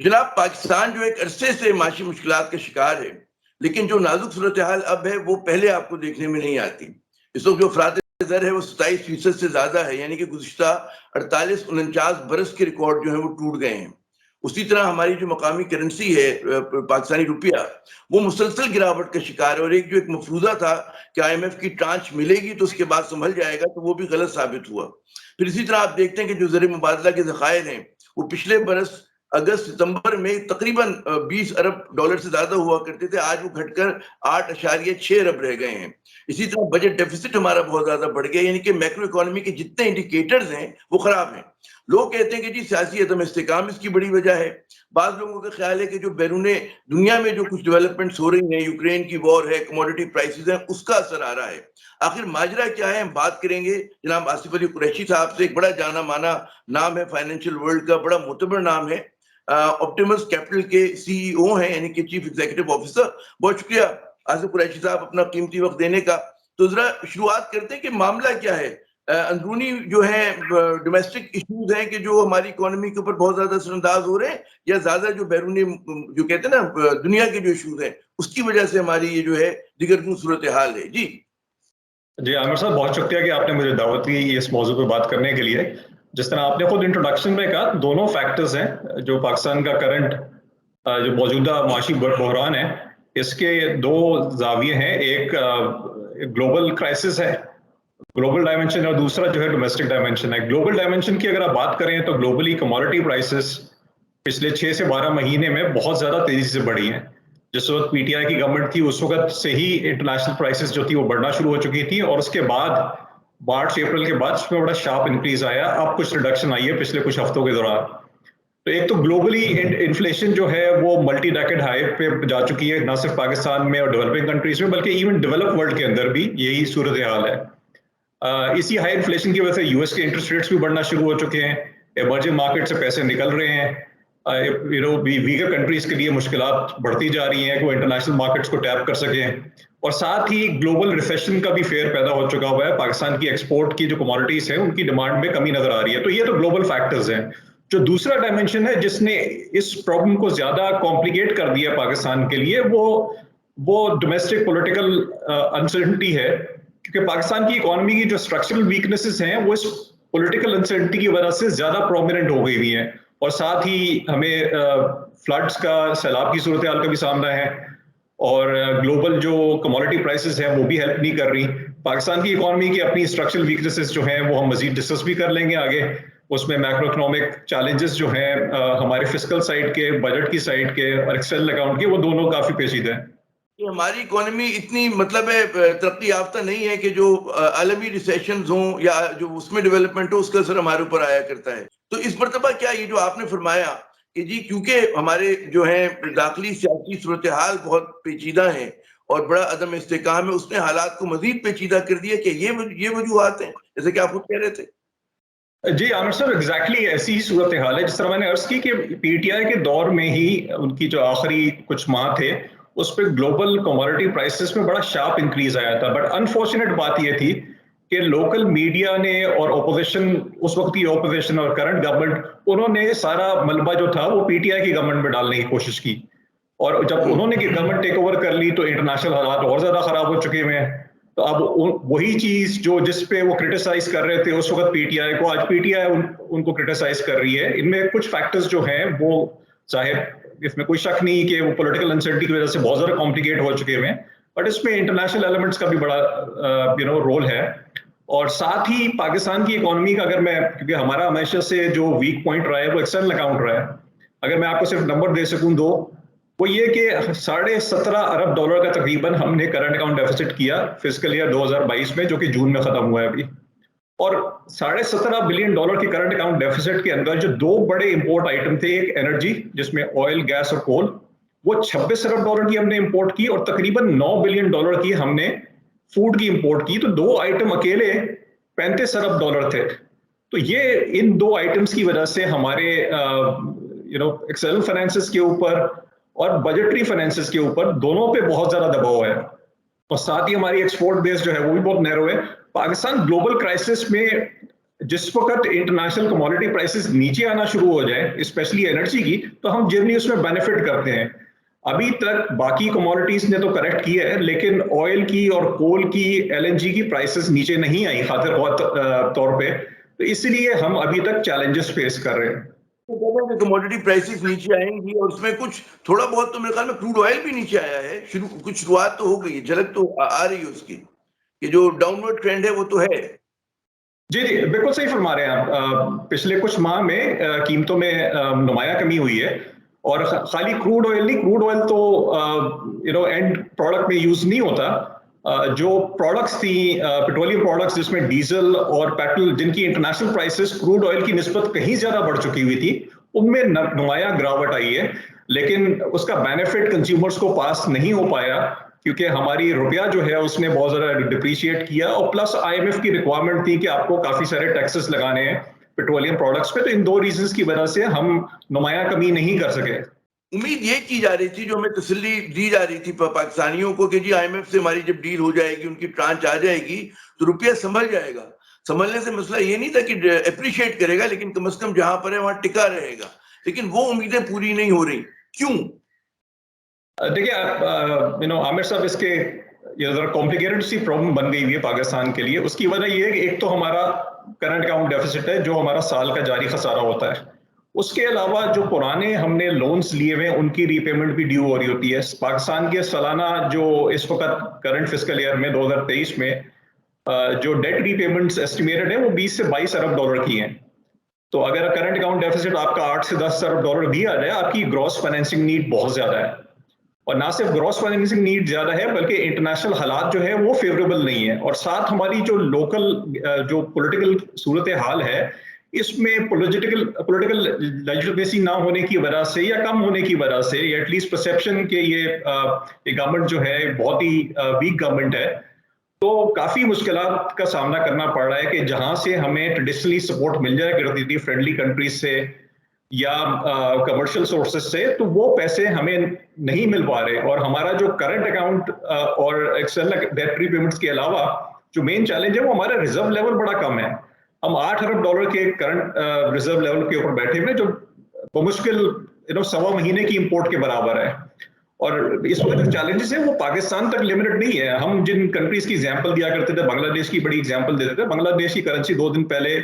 जनाब, पाकिस्तान जो एक अरसे से माशी मुश्किलात का शिकार है, लेकिन जो नाजुक सूरत हाल अब है वो पहले आपको देखने में नहीं आती। इस वक्त जो अफराद दर है वो 27% से ज्यादा है, यानी कि गुज़िश्ता 48-49 बरस के रिकॉर्ड जो है वो टूट गए हैं। उसी तरह हमारी जो मकामी करेंसी है पाकिस्तानी रुपया, वो मुसलसल गिरावट का शिकार है, और एक मफरूजा था कि IMF की ट्रांच मिलेगी तो उसके बाद संभल जाएगा, तो वो भी गलत साबित हुआ। फिर इसी तरह आप देखते हैं कि जो ज़र मुबादला के ज़खायर हैं वो पिछले बरस अगस्त सितंबर में तकरीबन 20 अरब डॉलर से ज्यादा हुआ करते थे, आज वो घटकर 8.6 अरब रह गए हैं। इसी तरह बजट डेफिसिट हमारा बहुत ज्यादा बढ़ गया, यानी कि मैक्रो इकोनॉमी के जितने इंडिकेटर्स हैं वो खराब हैं। लोग कहते हैं कि जी सियासी अदम इस्तेकाम इसकी बड़ी वजह है। बाद लोगों का ख्याल है कि जो बैरूने दुनिया में जो कुछ डेवलपमेंट्स हो रही हैं, यूक्रेन की वॉर है, कमोडिटी प्राइसेस हैं, उसका असर आ रहा है। आखिर माजरा क्या है, हम बात करेंगे जनाब आसिफ अली कुरैशी साहब से। एक बड़ा जाना माना नाम है फाइनेंशियल वर्ल्ड का, बड़ा मोतबर नाम है। ऑप्टिमस कैपिटल के CEO हैं, यानी कि चीफ एग्जीक्यूटिव ऑफिसर। बहुत शुक्रिया आसिफ कुरैशी साहब अपना कीमती वक्त देने का। तो जरा शुरुआत करते हैं कि मामला क्या है। अंदरूनी जो है डोमेस्टिक इश्यूज हैं कि जो हमारी इकोनॉमी के ऊपर बहुत ज्यादा असरअंदाज हो रहे हैं, या ज्यादा जो बैरूनी जो कहते हैं ना दुनिया के जो इश्यूज हैं उसकी वजह से हमारी ये जो है दिगरगुन सूरत हाल है। जी जी आमिर साहब, बहुत शुक्रिया कि आपने मुझे दावत दी इस मौजू पर बात करने के लिए। जिस तरह आपने खुद इंट्रोडक्शन में कहा, दोनों फैक्टर्स हैं जो पाकिस्तान का करंट जो मौजूदा माशी बहरान है, इसके दो जाविये हैं। एक ग्लोबल क्राइसिस है, ग्लोबल डायमेंशन, और दूसरा जो है डोमेस्टिक डायमेंशन है। ग्लोबल डायमेंशन की अगर आप बात करें तो ग्लोबली कमोडिटी प्राइसेस पिछले 6 से 12 महीने में बहुत ज्यादा तेजी से बढ़ी हैं। जिस वक्त PTI की गवर्नमेंट थी उस वक्त से ही इंटरनेशनल प्राइसेस जो थी वो बढ़ना शुरू हो चुकी थी, और उसके बाद मार्च अप्रैल के बाद उसमें बड़ा शार्प इंक्रीज आया। अब कुछ रिडक्शन आई है पिछले कुछ हफ्तों के दौरान। तो एक तो ग्लोबली इन्फ्लेशन जो है वो मल्टी डेकेड हाई पे जा चुकी है, ना सिर्फ पाकिस्तान में और डेवलपिंग कंट्रीज में, बल्कि इवन डेवलप वर्ल्ड के अंदर भी यही सूरत हाल है। इसी हाई इन्फ्लेशन की वजह से US के इंटरेस्ट रेट्स भी बढ़ना शुरू हो चुके हैं, इमर्जिंग मार्केट से पैसे निकल रहे हैं। वीकर कंट्रीज के लिए मुश्किलात बढ़ती जा रही हैं कि वो इंटरनेशनल मार्केट्स को टैप कर सकें, और साथ ही ग्लोबल रिसेशन का भी फेयर पैदा हो चुका हुआ है। पाकिस्तान की एक्सपोर्ट की जो कमोडिटीज हैं उनकी डिमांड में कमी नजर आ रही है। तो ये तो ग्लोबल फैक्टर्स हैं। जो दूसरा डायमेंशन है जिसने इस प्रॉब्लम को ज्यादा कॉम्प्लिकेट कर दिया पाकिस्तान के लिए, वो डोमेस्टिक पॉलिटिकल अनसर्टेनिटी है, क्योंकि पाकिस्तान की इकोनॉमी की जो स्ट्रक्चरल वीकनेसेस हैं वो इस पॉलिटिकल अनसर्टेनिटी की वजह से ज्यादा प्रोमिनेंट हो गई हुई हैं, और साथ ही हमें फ्लड्स का, सैलाब की सूरत हाल का भी सामना है, और ग्लोबल जो कमोडिटी प्राइसेस हैं वो भी हेल्प नहीं कर रही। पाकिस्तान की इकोनॉमी की अपनी स्ट्रक्चरल वीकनेसेस जो हैं वो हम मजीद डिस्कस भी कर लेंगे आगे। उसमें मैक्रो इकोनॉमिक चैलेंजेस जो हैं हमारे फिस्कल साइड के, बजट की साइड के और एक्सटर्नल अकाउंट के, वो दोनों काफी पेचीदा हैं। कि हमारी इकोनॉमी इतनी मतलब है तरक्की याफ्ता नहीं है कि जो आलमी रिसेशन हो या जो उसमें डेवलपमेंट हो उसका असर हमारे ऊपर आया करता है। तो इस मरतबा क्या ये जो आपने फरमाया कि जी क्योंकि हमारे जो है दाखिली सियासी सूरत हाल बहुत पेचीदा है और बड़ा अदम इस्तेकाम है, उसने हालात को मजीद पेचीदा कर दिया, कि ये वजूहात हैं जैसे कि आप खुद कह रहे थे? जी आमिर सर, एग्जैक्टली ऐसी ही सूरत हाल है। जिस तरह मैंने अर्ज की कि PTI के दौर में ही उनकी जो आखिरी कुछ माह थे उस पर ग्लोबल कमोडिटी प्राइसेस में बड़ा शार्प इंक्रीज आया था। बट अनफॉर्चुनेट बात यह थी कि लोकल मीडिया ने और ओपोजिशन, उस वक्त की ओपोजिशन और करंट गवर्नमेंट, उन्होंने सारा मलबा जो था वो PTI की गवर्नमेंट में डालने की कोशिश की, और जब उन्होंने गवर्नमेंट टेक ओवर कर ली तो इंटरनेशनल हालात और ज्यादा खराब हो चुके हुए हैं। तो अब वही चीज जो जिस पे वो क्रिटिसाइज कर रहे थे उस वक्त PTI को, आज PTI उनको क्रिटिसाइज कर रही है। इनमें कुछ फैक्टर्स जो हैं वो जाहिर, इसमें कोई शक नहीं कि वो पॉलिटिकल अनसर्टेनिटी की वजह से बहुत ज्यादा कॉम्प्लिकेट हो चुके हैं, बट इसमें इंटरनेशनल एलिमेंट्स का भी बड़ा रोल है। और साथ ही पाकिस्तान की इकोनॉमी का, अगर मैं, क्योंकि हमारा हमेशा से जो वीक पॉइंट रहा है वो एक्सटर्नल अकाउंट रहा है, अगर मैं आपको सिर्फ नंबर दे सकूं दो, वो ये कि 17.5 अरब डॉलर का तकरीबन हमने करंट अकाउंट डेफिसिट किया फिस्कल ईयर 2022 में, जो कि जून में खत्म हुआ है अभी। और 17.5 बिलियन डॉलर के करंट अकाउंट डेफिसिट के अंदर जो दो बड़े इंपोर्ट आइटम थे, एक एनर्जी जिसमें ऑयल, गैस और कोल, वो 26 अरब डॉलर की हमने इंपोर्ट की, और तकरीबन 9 बिलियन डॉलर की हमने फूड की इंपोर्ट की। तो दो आइटम अकेले 35 अरब डॉलर थे। तो ये इन दो आइटम्स की वजह से हमारे एक्सटर्नल फाइनेंसेस के ऊपर और बजटरी फाइनेंसेस के ऊपर दोनों पे बहुत ज्यादा दबाव है, और साथ ही हमारी एक्सपोर्ट बेस जो है वो भी बहुत नैरो है। पाकिस्तान ग्लोबल क्राइसिस में जिस वक्त इंटरनेशनल कमोडिटी प्राइसेस नीचे आना शुरू हो जाए, स्पेशली एनर्जी की, तो हम जनरली उसमें बेनिफिट करते हैं। अभी तक बाकी कमोडिटीज ने तो करेक्ट किया है, लेकिन ऑयल की और कोल की, एलएनजी की प्राइसेस नीचे नहीं आई खातिर बहुत तौर पे, तो इसलिए हम अभी तक चैलेंजेस फेस कर रहे हैं। तो कमोडिटी प्राइसेस नीचे आएंगी और उसमें कुछ थोड़ा बहुत तो मेरे ख्याल में क्रूड ऑयल भी नीचे आया है, कुछ शुरुआत तो हो गई है, झलक तो आ रही है उसकी, कि जो डाउनवर्ड ट्रेंड है वो तो है। जी जी, बिल्कुल सही फरमा रहे हैं आप। पिछले कुछ माह में कीमतों में नुमाया कमी हुई है, और खाली क्रूड ऑयल नहीं, क्रूड ऑयल तो एंड प्रोडक्ट में यूज नहीं होता। जो प्रोडक्ट्स थी, पेट्रोलियम प्रोडक्ट्स जिसमें डीजल और पेट्रोल, जिनकी इंटरनेशनल प्राइसेस क्रूड ऑयल की निस्बत कहीं ज्यादा बढ़ चुकी हुई थी, उनमें नुमाया गिरावट आई है, लेकिन उसका बेनिफिट कंज्यूमर्स को पास नहीं हो पाया, क्योंकि हमारी रुपया जो है उसने बहुत ज्यादा डिप्रिशिएट किया, और प्लस आईएमएफ की रिक्वायरमेंट थी कि आपको काफी सारे टैक्सेस लगाने हैं पेट्रोलियम प्रोडक्ट्स पे। तो इन दो रीजंस की वजह से हम नुमाया कमी नहीं कर सके। उम्मीद ये की जा रही थी, जो हमें तसल्ली दी जा रही थी पाकिस्तानियों को, कि जी आईएमएफ से हमारी जब डील हो जाएगी, उनकी ट्रांच आ जाएगी, तो रुपया संभल जाएगा। संभलने से मसला ये नहीं था कि अप्रिशिएट करेगा, लेकिन कम से कम जहां पर है वहां टिका रहेगा। लेकिन वो उम्मीदें पूरी नहीं हो रही, क्यों? देखिए आमिर साहब, इसके ये जरा कॉम्प्लिकेटेड सी प्रॉब्लम बन गई हुई है पाकिस्तान के लिए। उसकी वजह ये है कि एक तो हमारा करंट अकाउंट डेफिसिट है, जो हमारा साल का जारी खसारा होता है। उसके अलावा जो पुराने हमने लोन्स लिए हुए हैं, उनकी रीपेमेंट भी ड्यू हो रही होती है। पाकिस्तान के सालाना जो इस वक्त करंट फिस्कल ईयर में 2023 में जो डेट रीपेमेंट्स एस्टिमेटेड है वो 20 से 22 अरब डॉलर की हैं। तो अगर करंट अकाउंट डेफिसिट आपका 8 से 10 अरब डॉलर भी आ जाए, आपकी ग्रॉस फाइनेंसिंग नीड बहुत ज्यादा है। और ना सिर्फ ग्रॉस फाइनेंसिंग नीड ज्यादा है, बल्कि इंटरनेशनल हालात जो है वो फेवरेबल नहीं है। और साथ हमारी जो लोकल जो पॉलिटिकल सूरत हाल है, इसमें पॉलिटिकल लेजिटिमेसी ना होने की वजह से, या कम होने की वजह से, या एटलीस्ट परसेप्शन के ये गवर्नमेंट जो है बहुत ही वीक गवर्नमेंट है, तो काफी मुश्किलात का सामना करना पड़ रहा है कि जहां से हमें ट्रेडिशनली सपोर्ट मिल जाए करती थी फ्रेंडली कंट्रीज से या कमर्शियल सोर्सेज से, तो वो पैसे हमें नहीं मिल पा रहे। और हमारा जो करंट अकाउंट और एक्सटर्नल डेट रीपेमेंट्स के अलावा जो मेन चैलेंज है, वो हमारा रिजर्व लेवल बड़ा कम है। हम 8 अरब डॉलर के करंट रिजर्व लेवल के ऊपर बैठे हुए, जो बमुश्किल 1.25 महीने की इंपोर्ट के बराबर है। और इस वक्त जो चैलेंजेस है वो पाकिस्तान तक लिमिटेड नहीं है। हम जिन कंट्रीज की एग्जांपल दिया करते थे, बांग्लादेश की बड़ी एग्जांपल देते थे। बांग्लादेश की करेंसी 2 दिन पहले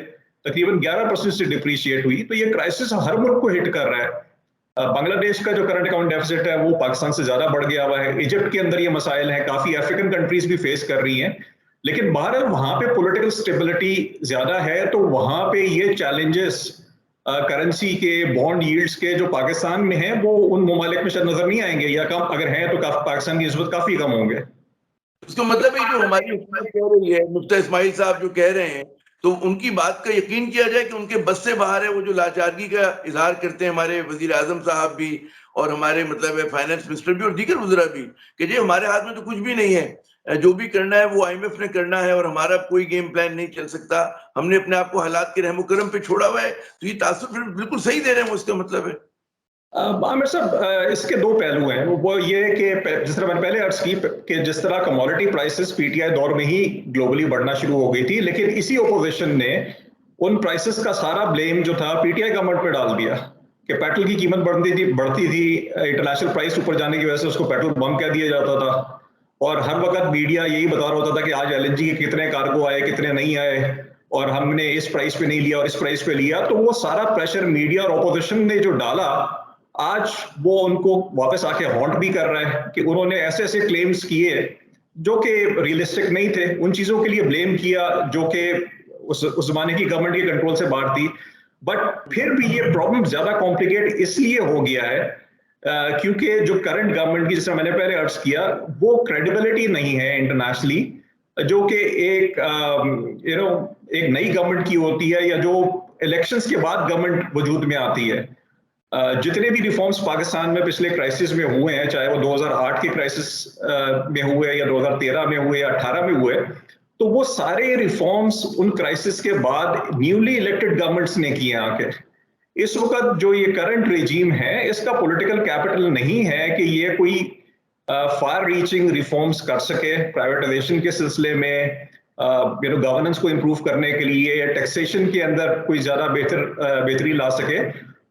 तकरीबन 11% से डिप्रिशिएट हुई। तो ये क्राइसिस हर मुल्क को हिट कर रहा है। बांग्लादेश का जो करंट अकाउंट डेफिसिट है वो पाकिस्तान से ज्यादा बढ़ गया हुआ है। इजिप्ट के अंदर ये मसाइल हैं, काफी अफ्रीकन कंट्रीज भी फेस कर रही हैं। लेकिन बहरहाल वहां पे पॉलिटिकल स्टेबिलिटी ज्यादा है, तो वहां पे ये चैलेंजेस करेंसी के, बॉन्ड यील्ड्स के जो पाकिस्तान में है, वो उन ममालिक में शायद नजर नहीं आएंगे, या कम अगर हैं तो पाकिस्तान की निस्बत काफी कम होंगे। उसका मतलब है जो हमारी हुकूमत कह रही है, मुफ्ती इस्माइल साहब जो कह रहे हैं, तो उनकी बात का यकीन किया जाए कि उनके बस से बाहर है। वो जो लाचारगी का इजहार करते हैं हमारे वजीर आजम साहब भी, और हमारे मतलब फाइनेंस मिनिस्टर भी, और दीगर वज़रा भी, कि जी हमारे हाथ में तो कुछ भी नहीं है, जो भी करना है वो आईएमएफ ने करना है, और हमारा कोई गेम प्लान नहीं चल सकता। हमने अपने आप को हालात के रहमो करम पे छोड़ा हुआ है। तो ये तासुर बिल्कुल सही दे रहे हैं, वो इसका मतलब है। आमिर साहब, इसके दो पहलू हैं। वो ये है कि जिस तरह मैंने पहले अर्ज की कि जिस तरह कमोडिटी प्राइसेस पीटीआई दौर में ही ग्लोबली बढ़ना शुरू हो गई थी, लेकिन इसी ओपोजिशन ने उन प्राइसेस का सारा ब्लेम जो था पीटीआई गवर्नमेंट पे डाल दिया कि पेट्रोल की कीमत बढ़ती थी, इंटरनेशनल प्राइस ऊपर जाने की वजह से उसको पेट्रोल बम कह दिया जाता था। और हर वक्त मीडिया यही बता रहा होता था कि आज एलएनजी के कितने कार्गो आए, कितने नहीं आए, और हमने इस प्राइस पे नहीं लिया और इस प्राइस पे लिया। तो वो सारा प्रेशर मीडिया और ऑपोजिशन ने जो डाला, आज वो उनको वापस आके हॉन्ट भी कर रहा है कि उन्होंने ऐसे ऐसे क्लेम्स किए जो कि रियलिस्टिक नहीं थे, उन चीजों के लिए ब्लेम किया जो कि उस जमाने की गवर्नमेंट के कंट्रोल से बाहर थी। बट फिर भी ये प्रॉब्लम ज्यादा कॉम्प्लिकेट इसलिए हो गया है क्योंकि जो करंट गवर्नमेंट की, जिसमें मैंने पहले अर्ज किया, वो क्रेडिबिलिटी नहीं है इंटरनेशनली, जो कि एक एक नई गवर्नमेंट की होती है, या जो इलेक्शंस के बाद गवर्नमेंट वजूद में आती है। जितने भी रिफॉर्म्स पाकिस्तान में पिछले क्राइसिस में हुए हैं, चाहे वो 2008 के क्राइसिस में हुए, या 2013 में हुए, या 18 में हुए, तो वो सारे रिफॉर्म्स उन क्राइसिस के बाद न्यूली इलेक्टेड गवर्नमेंट्स ने किए आके। इस वक्त जो ये करंट रेजीम है, इसका पॉलिटिकल कैपिटल नहीं है कि ये कोई फार रीचिंग रिफॉर्म्स कर सके प्राइवेटाइजेशन के सिलसिले में, गवर्नेंस को इम्प्रूव करने के लिए या टैक्सेशन के अंदर कोई ज्यादा बेहतरी ला सके।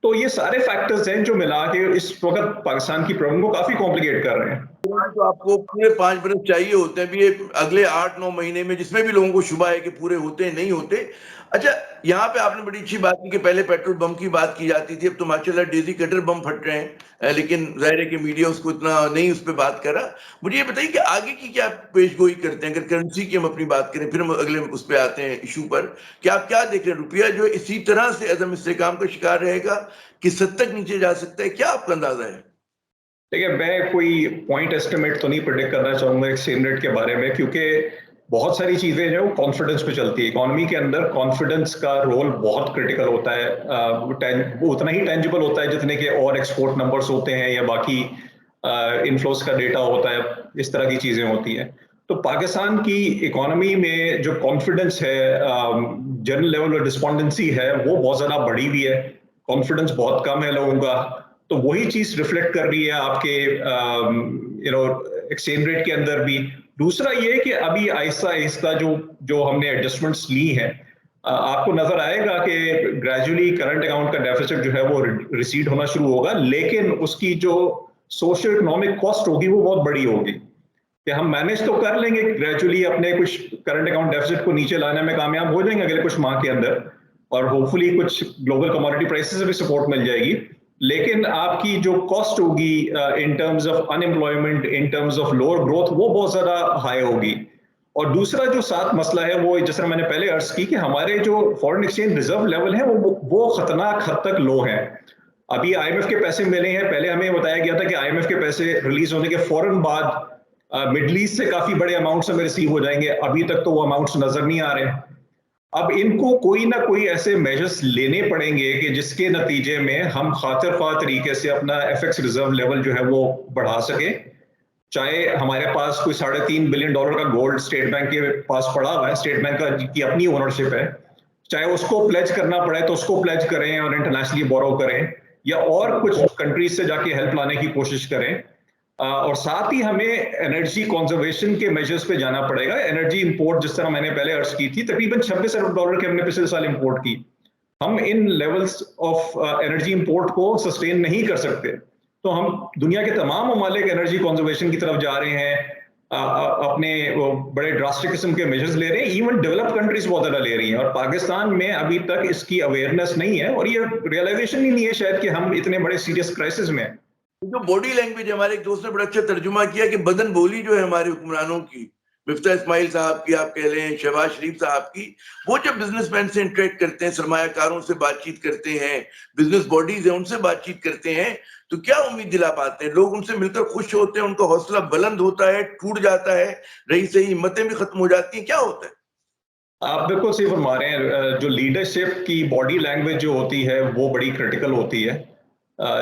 तो ये सारे फैक्टर्स हैं जो मिला के इस वक्त पाकिस्तान की प्रॉब्लम को काफी कॉम्प्लिकेट कर रहे हैं। तो आपको पूरे 5 बरस चाहिए होते हैं, अभी ये अगले 8-9 महीने में, जिसमें भी लोगों को शुबा है कि पूरे होते हैं नहीं होते। अच्छा, यहाँ पे आपने बड़ी अच्छी बात की कि पहले पेट्रोल बम की बात की जाती थी, अब तो माशाल्लाह डेजी कटर बम फट रहे हैं, लेकिन जाहिर है कि मीडिया उसको इतना नहीं उस पर बात कर रहा। मुझे ये बताइए कि आगे की क्या पेशगोई करते हैं? अगर करेंसी की हम अपनी बात करें, फिर हम अगले उस पर आते हैं इशू पर, कि आप क्या देख रहे हैं? रुपया जो इसी तरह से अदम इस्तेहकाम का शिकार रहेगा, किस हद तक नीचे जा सकता है, क्या आपका अंदाजा है? देखिए, मैं कोई पॉइंट एस्टिमेट तो नहीं प्रेडिक्ट करना चाहूंगा एक्सचेंज रेट के बारे में, क्योंकि बहुत सारी चीजें जो कॉन्फिडेंस पे चलती है। इकोनॉमी के अंदर कॉन्फिडेंस का रोल बहुत क्रिटिकल होता है। वो उतना ही टेंजिबल होता है जितने के और एक्सपोर्ट नंबर्स होते हैं या बाकी इनफ्लोस का डेटा होता है, इस तरह की चीजें होती हैं। तो पाकिस्तान की इकोनॉमी में जो कॉन्फिडेंस है, जनरल लेवल में डिस्पॉन्डेंसी है, वो बहुत ज्यादा बढ़ी हुई है। कॉन्फिडेंस बहुत कम है लोगों का। तो वही चीज रिफ्लेक्ट कर रही है आपके एक्सचेंज रेट के अंदर भी। दूसरा ये कि अभी आहिस्ता आहिस्ता जो हमने एडजस्टमेंट्स ली हैं, आपको नजर आएगा कि ग्रेजुअली करंट अकाउंट का डेफिसिट जो है वो रिसीड होना शुरू होगा, लेकिन उसकी जो सोशल इकोनॉमिक कॉस्ट होगी वो बहुत बड़ी होगी। कि हम मैनेज तो कर लेंगे ग्रेजुअली, अपने कुछ करंट अकाउंट डेफिसिट को नीचे लाने में कामयाब हो जाएंगे अगले कुछ माह के अंदर, और होपफुली कुछ ग्लोबल कमोडिटी प्राइसेस से भी सपोर्ट मिल जाएगी। लेकिन आपकी जो कॉस्ट होगी in terms of unemployment, in terms of lower growth, वो बहुत ज्यादा हाई होगी। और दूसरा जो साथ मसला है वो, जिस तरह मैंने पहले अर्ज की, कि हमारे जो फॉरेन एक्सचेंज रिजर्व लेवल है वो खतरनाक हद तक लो है। अभी आईएमएफ के पैसे मिले हैं, पहले हमें बताया गया था कि आईएमएफ के पैसे रिलीज होने के फौरन बाद मिडल ईस्ट से काफी बड़े अमाउंट्स हमें रिसीव हो जाएंगे। अभी तक तो वो अमाउंट्स नजर नहीं आ रहे। अब इनको कोई ना कोई ऐसे मेजर्स लेने पड़ेंगे कि जिसके नतीजे में हम खातिर ख्वाह तरीके से अपना एफएक्स रिजर्व लेवल जो है वो बढ़ा सके। चाहे हमारे पास कोई $3.5 बिलियन का गोल्ड स्टेट बैंक के पास पड़ा हुआ है, स्टेट बैंक की अपनी ओनरशिप है, चाहे उसको प्लेज करना पड़े तो उसको प्लेज करें और इंटरनेशनली बोरो करें, या और कुछ कंट्रीज से जाके हेल्प लाने की कोशिश करें। और साथ ही हमें एनर्जी कंजर्वेशन के मेजर्स पे जाना पड़ेगा। एनर्जी इंपोर्ट, जिस तरह मैंने पहले अर्ज की थी, तकरीबन $26 अरब के हमने पिछले साल इंपोर्ट की। हम इन लेवल्स ऑफ एनर्जी इंपोर्ट को सस्टेन नहीं कर सकते। तो हम दुनिया के तमाम ममालिक एनर्जी कंजर्वेशन की तरफ जा रहे हैं, अपने बड़े ड्रास्टिक किस्म के मेजर्स ले रहे हैं। इवन डेवलप कंट्रीज बहुत ज्यादा ले रही हैं, और पाकिस्तान में अभी तक इसकी अवेयरनेस नहीं है, और ये रियलाइजेशन ही नहीं है शायद कि हम इतने बड़े सीरियस क्राइसिस में हैं। जो बॉडी लैंग्वेज, हमारे एक दोस्त ने बड़ा अच्छा तर्जुमा किया कि बदन बोली जो है हमारे हुक्मरानों की, मिफ्ता इस्माइल साहब की, आप कह लें शहबाज शरीफ साहब की, वो जब बिजनेसमैन से इंटरेक्ट करते हैं, सरमायाकारों से बातचीत करते हैं, बिजनेस बॉडीज हैं उनसे बातचीत करते हैं, तो क्या उम्मीद दिला पाते हैं? लोग उनसे मिलकर खुश होते हैं, उनका हौसला बुलंद होता है, टूट जाता है, रही सही हिम्मतें भी खत्म हो जाती हैं, क्या होता है? आप बिल्कुल सही फरमा रहे हैं। जो लीडरशिप की बॉडी लैंग्वेज जो होती है वो बड़ी क्रिटिकल होती है।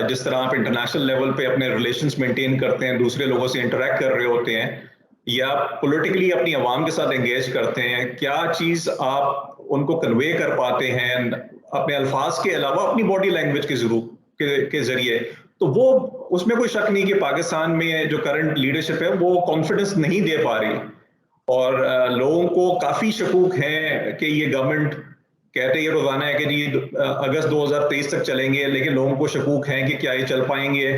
जिस तरह आप इंटरनेशनल लेवल पे अपने रिलेशंस मेंटेन करते हैं, दूसरे लोगों से इंटरेक्ट कर रहे होते हैं, या पॉलिटिकली अपनी आवाम के साथ एंगेज करते हैं, क्या चीज आप उनको कन्वे कर पाते हैं अपने अल्फाज के अलावा अपनी बॉडी लैंग्वेज के जरिए। तो वो, उसमें कोई शक नहीं कि पाकिस्तान में जो करंट लीडरशिप है वो कॉन्फिडेंस नहीं दे पा रही, और लोगों को काफी शकूक है कि ये गवर्नमेंट कहते ये रोजाना है कि जी अगस्त 2023 तक चलेंगे, लेकिन लोगों को शकूक है कि क्या ये चल पाएंगे,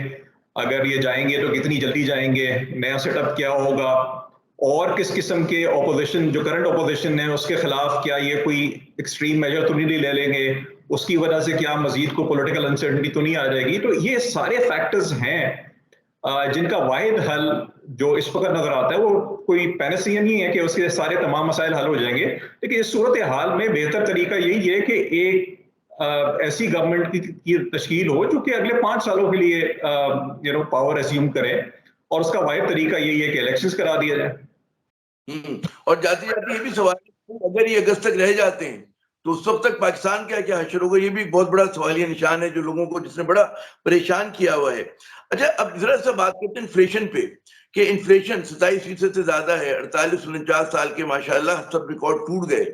अगर ये जाएंगे तो कितनी जल्दी जाएंगे, नया सेटअप क्या होगा, और किस किस्म के ऑपोजिशन, जो करंट ऑपोजिशन है उसके खिलाफ क्या ये कोई एक्सट्रीम मेजर तो नहीं ले लेंगे, उसकी वजह से क्या मजीद को पॉलिटिकल अनसर्टेनिटी तो नहीं आ जाएगी। तो ये सारे फैक्टर्स हैं जिनका वाहिद हल जो इस वक्त नजर आता है वो कोई पैनासिया नहीं है कि उसके सारे तमाम मसाइल हल हो जाएंगे। लेकिन इस सूरत हाल में बेहतर तरीका यही है कि एक ऐसी गवर्नमेंट की तश्कील हो जो कि अगले 5 सालों के लिए पावर एज्यूम करे, और उसका वाहिद तरीका यही है कि इलेक्शंस करा दिया जाए। और जाते जाते ये भी सवाल है, अगर ये अगस्त तक रह जाते हैं तो उस वक्त तक पाकिस्तान क्या क्या हशर होगा? ये भी बहुत बड़ा सवालिया निशान है जो लोगों को, जिसने बड़ा परेशान किया हुआ है। अच्छा, अब जरा सा बात करते हैं इन्फ्लेशन पे, कि इन्फ्लेशन 27% से ज्यादा है, 48-49 साल के माशाल्लाह सब रिकॉर्ड टूट गए।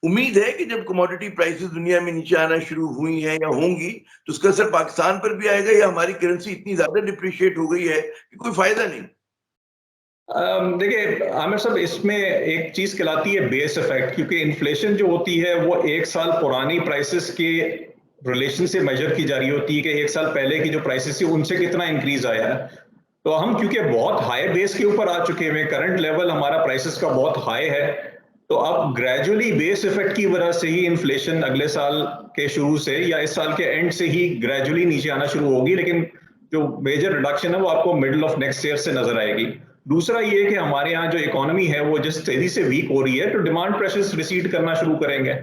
उम्मीद है कि जब कमोडिटी प्राइसेस दुनिया में नीचे आना शुरू हुई हैं या होंगी, तो उसका असर पाकिस्तान पर भी आएगा, या हमारी करेंसी इतनी ज्यादा डिप्रिशिएट हो गई है कि कोई फायदा नहीं? देखिए आमिर साहब, इसमें एक चीज कहलाती है बेस इफेक्ट, क्योंकि इन्फ्लेशन जो होती है वो एक साल पुरानी प्राइसेस के रिलेशन से मेजर की जा रही होती है कि एक साल पहले की जो प्राइसेस थी उनसे कितना इंक्रीज आया है। तो हम क्योंकि बहुत हाई बेस के ऊपर आ चुके हैं, करंट लेवल हमारा प्राइसेस का बहुत हाई है, तो अब ग्रेजुअली बेस इफेक्ट की वजह से ही इन्फ्लेशन अगले साल के शुरू से या इस साल के एंड से ही ग्रेजुअली नीचे आना शुरू होगी, लेकिन जो मेजर रिडक्शन है वो आपको मिडिल ऑफ नेक्स्ट ईयर से नजर आएगी। दूसरा ये कि हमारे यहाँ जो इकोनॉमी है वो जिस तेजी से वीक हो रही है तो डिमांड प्रेशर्स रिसीड करना शुरू करेंगे।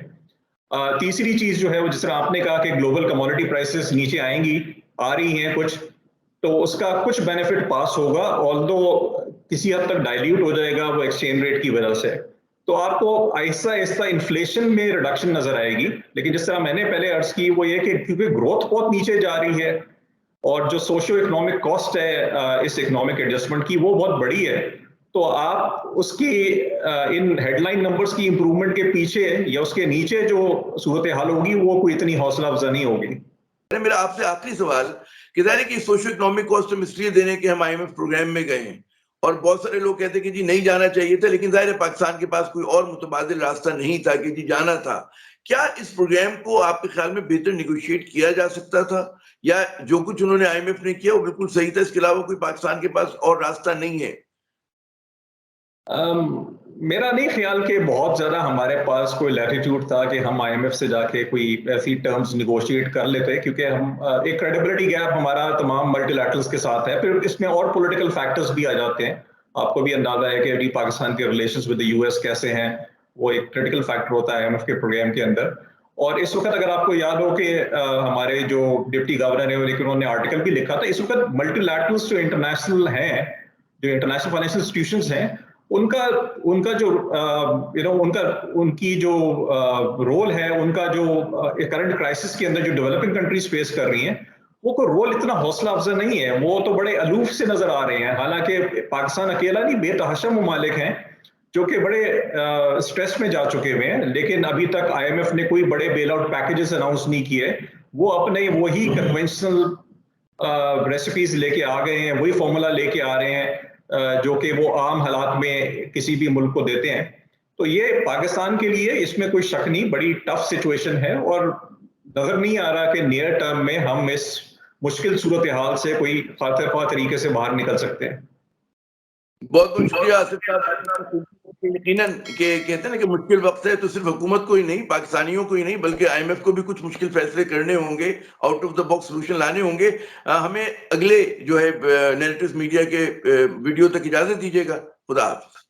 तीसरी चीज जो है वो जिस तरह आपने कहा कि ग्लोबल कमोडिटी प्राइसेस नीचे आएंगी, आ रही हैं कुछ, तो उसका कुछ बेनिफिट पास होगा, ऑल्दो किसी हद तक डाइल्यूट हो जाएगा वो एक्सचेंज रेट की वजह से। तो आपको आहिस्ता आहिस्ता इन्फ्लेशन में रिडक्शन नजर आएगी। लेकिन जिस तरह मैंने पहले अर्ज की वो ये कि क्योंकि ग्रोथ बहुत नीचे जा रही है और जो सोशियो इकोनॉमिक कॉस्ट है इस इकोनॉमिक एडजस्टमेंट की वो बहुत बड़ी है, तो आप उसकी इन हेडलाइन नंबर्स की इंप्रूवमेंट के पीछे या उसके नीचे जो सूरत हाल होगी वो कोई इतनी हौसला अफजा नहीं होगी। मेरा आपसे आखिरी सवाल कि जाहिर है कि सोशो इकोनॉमिक कॉस्ट हम इसलिए दे रहे हैं कि हम आईएमएफ प्रोग्राम में गए हैं और बहुत सारे लोग कहते हैं कि जी नहीं जाना चाहिए था, लेकिन जाहिर है पाकिस्तान के पास कोई और मुतबादिल रास्ता नहीं था कि जी जाना था। क्या इस प्रोग्राम को आपके ख्याल में बेहतर निगोशिएट किया जा सकता था, या जो कुछ उन्होंने आईएमएफ ने किया वो बिल्कुल सही था, इसके अलावा कोई पाकिस्तान के पास और रास्ता नहीं है? मेरा नहीं ख्याल कि बहुत ज्यादा हमारे पास कोई लैटिट्यूड था कि हम आईएमएफ से जाके कोई ऐसी टर्म्स निगोशिएट कर लेते, क्योंकि हम एक क्रेडिबिलिटी गैप हमारा तमाम मल्टीलैटरल्स के साथ है। फिर इसमें और पॉलिटिकल फैक्टर्स भी आ जाते हैं। आपको भी अंदाजा है कि अभी पाकिस्तान के रिलेशंस विद द यूएस कैसे हैं, वो एक क्रिटिकल फैक्टर होता है आईएमएफ के प्रोग्राम के अंदर। और इस वक्त अगर आपको याद हो कि हमारे जो डिप्टी गवर्नर है लेकिन उन्होंने आर्टिकल भी लिखा था, इस वक्त मल्टीलैटरल्स जो इंटरनेशनल हैं, जो इंटरनेशनल फाइनेंशियल इंस्टीट्यूशंस हैं, उनका उनका जो उनकी जो रोल है, उनका जो करंट क्राइसिस के अंदर जो डेवलपिंग कंट्रीज फेस कर रही हैं, वो कोई रोल इतना हौसला अफजा नहीं है। वो तो बड़े अलूफ से नजर आ रहे हैं। हालांकि पाकिस्तान अकेला नहीं, बेतहाशा ममालिक हैं जो कि बड़े स्ट्रेस में जा चुके हुए हैं, लेकिन अभी तक आईएमएफ ने कोई बड़े बेल आउट पैकेजेस अनाउंस नहीं किए। वो अपने वही कन्वेंशनल रेसिपीज लेके आ गए हैं, वही फॉर्मूला लेके आ रहे हैं जो कि वो आम हालात में किसी भी मुल्क को देते हैं। तो ये पाकिस्तान के लिए इसमें कोई शक नहीं, बड़ी टफ सिचुएशन है और नजर नहीं आ रहा कि नियर टर्म में हम इस मुश्किल सूरत हाल से कोई खातिर ख्वाह तरीके से बाहर निकल सकते हैं। बहुत बहुत शुक्रिया आसिफ साहब। यकीनन के कहते हैं ना कि मुश्किल वक्त है तो सिर्फ हुकूमत को ही नहीं, पाकिस्तानियों को ही नहीं, बल्कि आईएमएफ को भी कुछ मुश्किल फैसले करने होंगे, out of the box solution लाने होंगे। हमें अगले जो है नैरेटिव्स मीडिया के वीडियो तक इजाजत दीजिएगा। खुदा हाफिज।